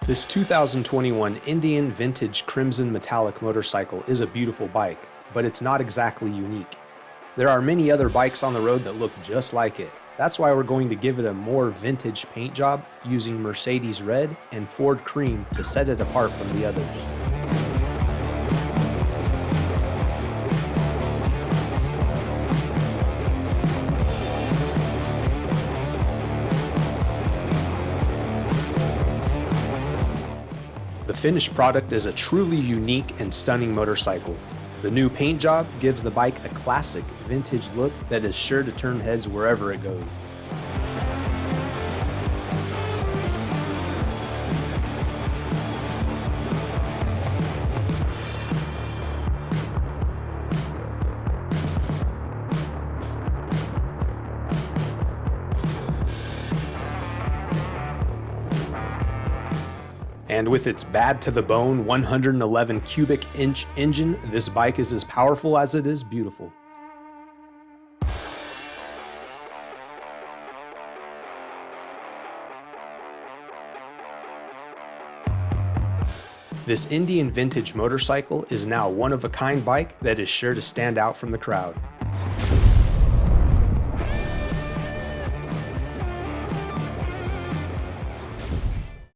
This 2021 Indian Vintage Crimson Metallic motorcycle is a beautiful bike, but it's not exactly unique. There are many other bikes on the road that look just like it. That's why we're going to give it a more vintage paint job using Mercedes Red and Ford Cream to set it apart from the others. The finished product is a truly unique and stunning motorcycle. The new paint job gives the bike a classic vintage look that is sure to turn heads wherever it goes. And with its bad to the bone 111 cubic inch engine, this bike is as powerful as it is beautiful. This Indian vintage motorcycle is now a one-of-a-kind bike that is sure to stand out from the crowd.